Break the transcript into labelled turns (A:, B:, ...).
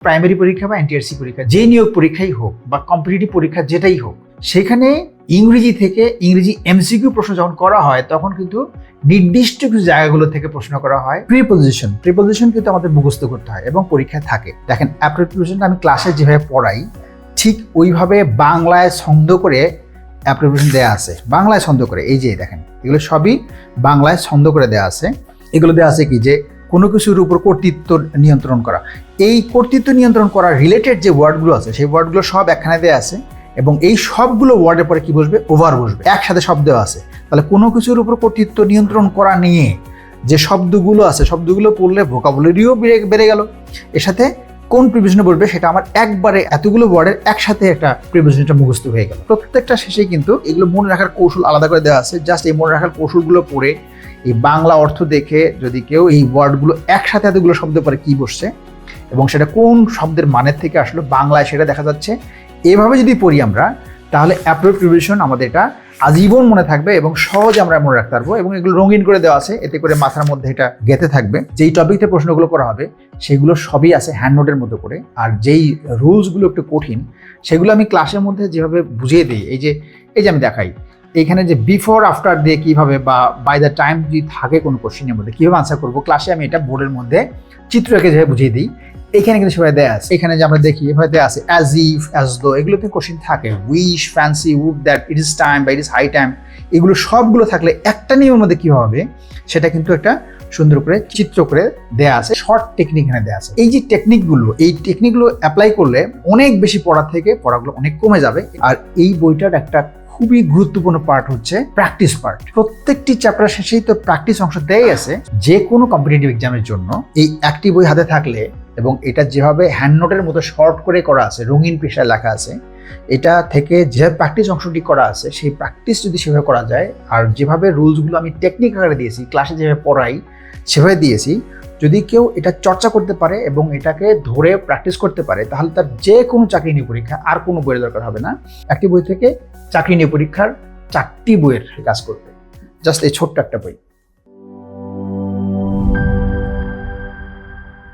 A: Primary পরীক্ষা বা NTRC পরীক্ষা যে নিয়োগ পরীক্ষাই হোক বা কম্পিটিটিভ পরীক্ষা যেটাই হোক, সেখানে ইংরেজি থেকে ইংরেজি এমসিকিউ প্রশ্ন যখন করা হয় তখন কিন্তু নির্দিষ্ট কিছু জায়গাগুলো থেকে প্রশ্ন করা হয়। প্রিপোজিশন কিন্তু আমাদের মুখস্থ করতে হয় এবং পরীক্ষায় থাকে। দেখেন অ্যাপ্রিপোজিশনটা আমি ক্লাসে যেভাবে পড়াই ঠিক ওইভাবে বাংলায় ছন্দ করে অ্যাপ্রিপোজিশন দেওয়া আছে, বাংলায় ছন্দ করে। এই যে দেখেন এগুলো সবই বাংলায় ছন্দ করে দেওয়া আছে। এগুলো দেওয়া আছে কি যে কোনো কিছুর উপর কর্তৃত্ব নিয়ন্ত্রণ করা। এই কর্তৃত্ব নিয়ন্ত্রণ করার রিলেটেড যে ওয়ার্ডগুলো আছে সেই ওয়ার্ডগুলো সব একখানে দেওয়া আছে এবং এই সবগুলো ওয়ার্ডের পরে কি বসবে? ওভার বসবে। একসাথে শব্দ আছে। তাহলে কোনো কিছুর উপর কর্তৃত্ব নিয়ন্ত্রণ করা নিয়ে যে শব্দগুলো আছে সবগুলো পড়লে ভোকাবুলারিও বেড়ে গেল। এর সাথে কোন প্রিপোজিশনে বসবে সেটা আমার একবারে এতগুলো ওয়ার্ডের একসাথে একটা প্রিপোজিশনটা মুখস্থ হয়ে গেল। প্রত্যেকটা শেষে কিন্তু এগুলো মনে রাখার কৌশল আলাদা করে দেওয়া আছে। জাস্ট এই মনে রাখার কৌশলগুলো পড়ে এই বাংলা অর্থ দেখে যদি কেউ এই ওয়ার্ডগুলো একসাথে এতগুলো শব্দ পরে কি বসছে এবং সেটা কোন শব্দের মানের থেকে আসলো বাংলায় সেটা দেখা যাচ্ছে, এভাবে যদি পড়ি আমরা তাহলে অ্যাপ্রোপ্রিয়েট প্রিপোজিশন আমাদের এটা আজীবন মনে থাকবে এবং সহজে আমরা মনে রাখতে পারবো। এবং এগুলো রঙিন করে দেওয়া আছে, এতে করে মাথার মধ্যে এটা গেঁথে থাকবে। যেই টপিক থেকে প্রশ্নগুলো করা হবে সেগুলো সবই আছে হ্যান্ড নোটের মতো করে। আর যেই রুলসগুলো একটু কঠিন সেগুলো আমি ক্লাসের মধ্যে যেভাবে বুঝিয়ে দিই, এই যে আমি দেখাই এখানে যে বিফোর আফটার দিয়ে কিভাবে বা বাই দ্য টাইম যদি থাকে কোনো কোশ্চেনের মধ্যে কীভাবে আনসার করবো, ক্লাসে আমি এটা বোর্ডের মধ্যে চিত্র এঁকে যেভাবে বুঝিয়ে দিই এখানে কিন্তু সেভাবে দেয়া আছে। এখানে যে আমরা দেখি এভাবে দেয়া আছে অ্যাজ ইফ, অ্যাজ দো, এগুলোতে কোশ্চেন থাকে। Wish, fancy, would, that, it is time বা ইট ইজ হাই টাইম, এগুলো সবগুলো থাকলে একটা নিয়মের মধ্যে কী হবে সেটা কিন্তু একটা সুন্দর করে চিত্র করে দেয়া আছে। শর্ট টেকনিক এখানে দেয়া আছে। এই যে টেকনিকগুলো অ্যাপ্লাই করলে অনেক বেশি পড়ার থেকে পড়াগুলো অনেক কমে যাবে। আর এই বইটার একটা খুবই গুরুত্বপূর্ণ পার্ট হচ্ছে প্র্যাকটিস পার্ট। প্রত্যেকটি চ্যাপ্টার শেষেই তো প্র্যাকটিস অংশ দেয়াই আছে। যে কোনো কম্পিটিটিভ এক্সামের জন্য এই একটি বই হাতে থাকলে এবং এটা যেভাবে হ্যান্ড নোটের মতো শর্ট করে করা আছে, রঙিন পেশায় লেখা আছে, এটা থেকে যে প্র্যাকটিস অংশটি করা আছে সেই প্র্যাকটিস যদি সেভাবে করা যায় আর যেভাবে রুলসগুলো আমি টেকনিক আকারে দিয়েছি, ক্লাসে যেভাবে পড়াই সেভাবে দিয়েছি, যদি কেউ এটা চর্চা করতে পারে এবং এটাকে ধরে প্র্যাকটিস করতে পারে তাহলে তার যে কোনো চাকরি নিয়ে পরীক্ষা আর কোনো বইয়ের দরকার হবে না। একটি বই থেকে চাকরি নিয়ে পরীক্ষার 4টি বইয়ের কাজ করতে, জাস্ট এই ছোট্ট একটা বই।